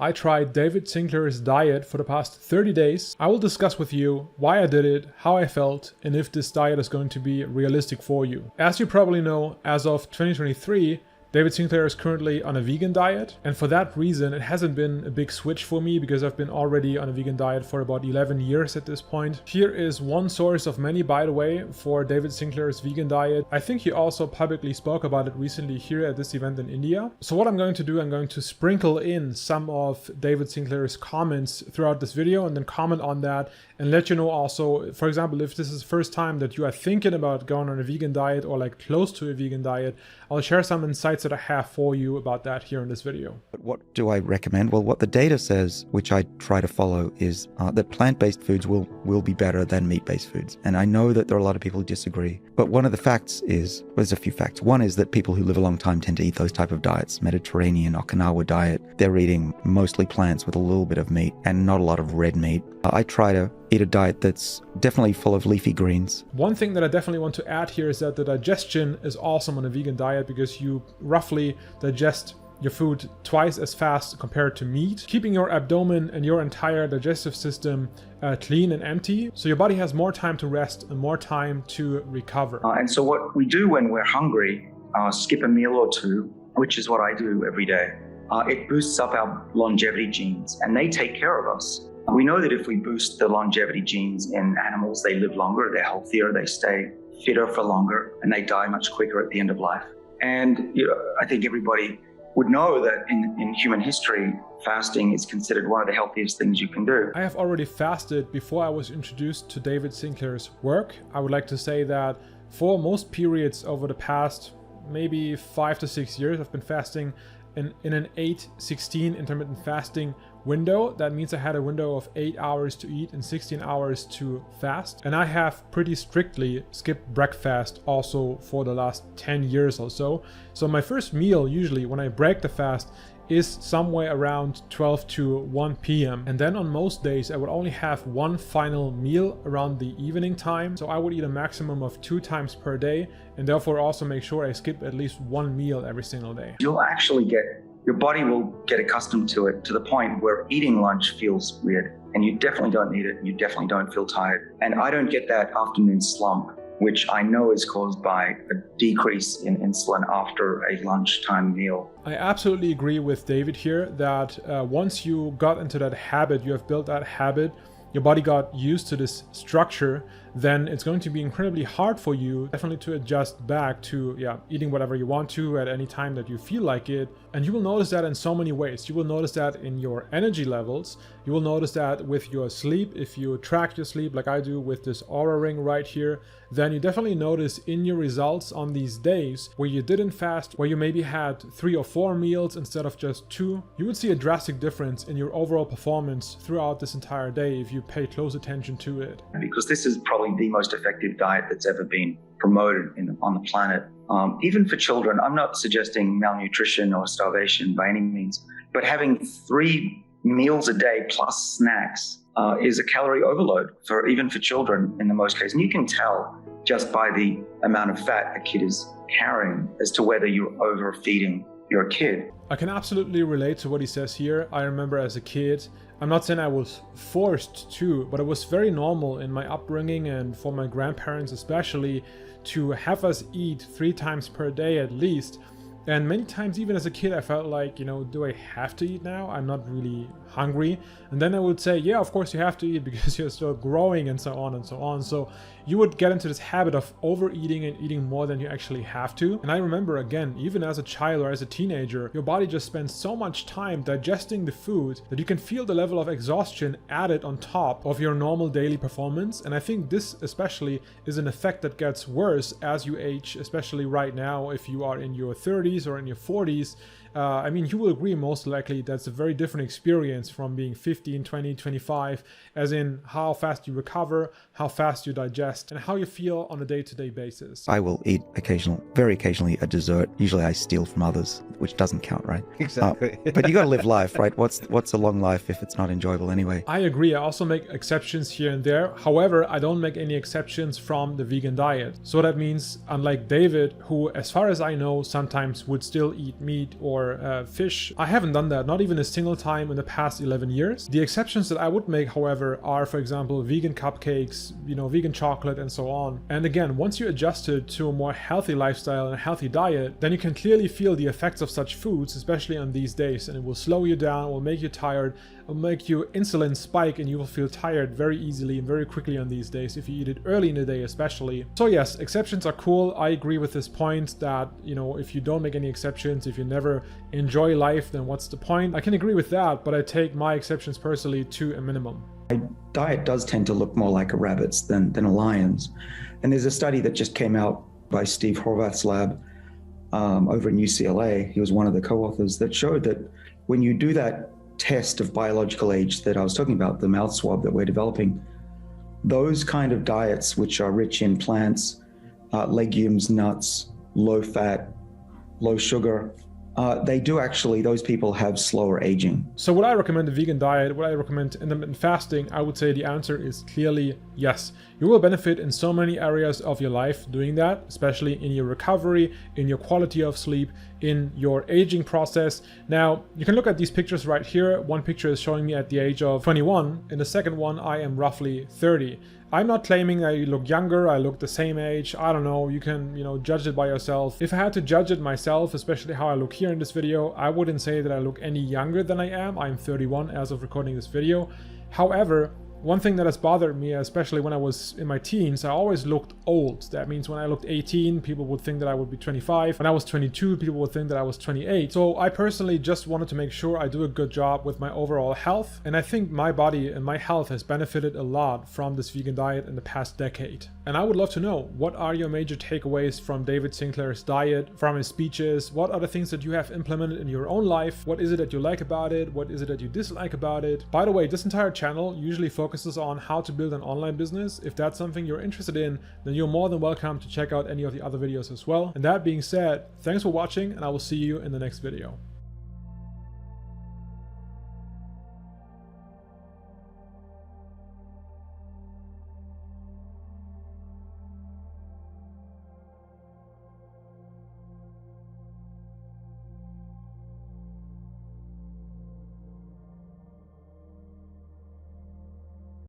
I tried David Sinclair's diet for the past 30 days. I will discuss with you why I did it, how I felt, and if this diet is going to be realistic for you. As you probably know, as of 2023, David Sinclair is currently on a vegan diet, and for that reason it hasn't been a big switch for me because I've been already on a vegan diet for about 11 years at this point. Here is one source of many, by the way, for David Sinclair's vegan diet. I think he also publicly spoke about it recently here at this event in India. So what I'm going to do, I'm going to sprinkle in some of David Sinclair's comments throughout this video and then comment on that and let you know also, for example, if this is the first time that you are thinking about going on a vegan diet or like close to a vegan diet, I'll share some insights that I have for you about that here in this video. But what do I recommend? Well, what the data says, which I try to follow, is that plant-based foods will be better than meat-based foods. And I know that there are a lot of people who disagree. But one of the facts is, well, there's a few facts. One is that people who live a long time tend to eat those type of diets. Mediterranean, Okinawa diet, they're eating mostly plants with a little bit of meat and not a lot of red meat. I try to eat a diet that's definitely full of leafy greens. One thing that I definitely want to add here is that the digestion is awesome on a vegan diet because you roughly digest your food twice as fast compared to meat, keeping your abdomen and your entire digestive system clean and empty. So your body has more time to rest and more time to recover. And so what we do when we're hungry, skip a meal or two, which is what I do every day. It boosts up our longevity genes and they take care of us. We know that if we boost the longevity genes in animals, they live longer, they're healthier, they stay fitter for longer, and they die much quicker at the end of life. And I think everybody would know that in human history, fasting is considered one of the healthiest things you can do. I have already fasted before I was introduced to David Sinclair's work. I would like to say that for most periods over the past maybe 5 to 6 years, I've been fasting in an 8-16 intermittent fasting window. That means I had a window of 8 hours to eat and 16 hours to fast. And I have pretty strictly skipped breakfast also for the last 10 years or so. So my first meal usually when I break the fast is somewhere around 12 to 1 p.m. And then on most days I would only have one final meal around the evening time. So I would eat a maximum of 2 times per day and therefore also make sure I skip at least one meal every single day. You'll actually your body will get accustomed to it to the point where eating lunch feels weird and you definitely don't need it. You definitely don't feel tired. And I don't get that afternoon slump, which I know is caused by a decrease in insulin after a lunchtime meal. I absolutely agree with David here that once you got into that habit, you have built that habit, your body got used to this structure, then it's going to be incredibly hard for you definitely to adjust back to eating whatever you want to at any time that you feel like it. And you will notice that in so many ways. You will notice that in your energy levels. You will notice that with your sleep. If you track your sleep like I do with this Oura ring right here, then you definitely notice in your results on these days where you didn't fast, where you maybe had 3 or 4 meals instead of just 2, you would see a drastic difference in your overall performance throughout this entire day if you pay close attention to it. Because this is probably the most effective diet that's ever been promoted on the planet. Even for children, I'm not suggesting malnutrition or starvation by any means, but having 3 meals a day plus snacks is a calorie overload even for children in the most cases. And you can tell just by the amount of fat a kid is carrying as to whether you're overfeeding your kid. I can absolutely relate to what he says here. I remember as a kid, I'm not saying I was forced to, but it was very normal in my upbringing and for my grandparents especially to have us eat 3 times per day at least. And many times even as a kid I felt like, do I have to eat now? I'm not really hungry. And then I would say, yeah, of course you have to eat because you're still growing and so on and so on. So you would get into this habit of overeating and eating more than you actually have to. And I remember again, even as a child or as a teenager, your body just spends so much time digesting the food that you can feel the level of exhaustion added on top of your normal daily performance. And I think this especially is an effect that gets worse as you age, especially right now if you are in your 30s or in your 40s. I mean, you will agree most likely that's a very different experience from being 15, 20, 25, as in how fast you recover, how fast you digest, and how you feel on a day-to-day basis. I will eat very occasionally a dessert. Usually I steal from others, which doesn't count, right? Exactly. But you got to live life, right? What's a long life if it's not enjoyable anyway? I agree. I also make exceptions here and there. However, I don't make any exceptions from the vegan diet. So that means, unlike David, who, as far as I know, sometimes would still eat meat or or fish. I haven't done that, not even a single time in the past 11 years. The exceptions that I would make, however, are, for example, vegan cupcakes, vegan chocolate and so on. And again, once you adjust it to a more healthy lifestyle and a healthy diet, then you can clearly feel the effects of such foods, especially on these days, and it will slow you down, it will make you tired, it will make your insulin spike, and you will feel tired very easily and very quickly on these days if you eat it early in the day especially. So yes, exceptions are cool. I agree with this point that, if you don't make any exceptions, if you never enjoy life, then what's the point? I can agree with that, but I take my exceptions personally to a minimum. My diet does tend to look more like a rabbit's than a lion's. And there's a study that just came out by Steve Horvath's lab over in UCLA. He was one of the co-authors that showed that when you do that test of biological age that I was talking about, the mouth swab that we're developing, those kind of diets which are rich in plants, legumes, nuts, low fat, low sugar, those people have slower aging. So would I recommend a vegan diet? Would I recommend intermittent fasting? I would say the answer is clearly yes. You will benefit in so many areas of your life doing that, especially in your recovery, in your quality of sleep, in your aging process. Now, you can look at these pictures right here. One picture is showing me at the age of 21. In the second one, I am roughly 30. I'm not claiming I look younger, I look the same age. I don't know, you can, judge it by yourself. If I had to judge it myself, especially how I look here in this video, I wouldn't say that I look any younger than I am. I'm 31 as of recording this video. However, one thing that has bothered me, especially when I was in my teens, I always looked old. That means when I looked 18, people would think that I would be 25. When I was 22, people would think that I was 28. So I personally just wanted to make sure I do a good job with my overall health. And I think my body and my health has benefited a lot from this vegan diet in the past decade. And I would love to know, what are your major takeaways from David Sinclair's diet, from his speeches? What are the things that you have implemented in your own life? What is it that you like about it? What is it that you dislike about it? By the way, this entire channel usually focuses on how to build an online business. If that's something you're interested in, then you're more than welcome to check out any of the other videos as well. And that being said, thanks for watching, and I will see you in the next video.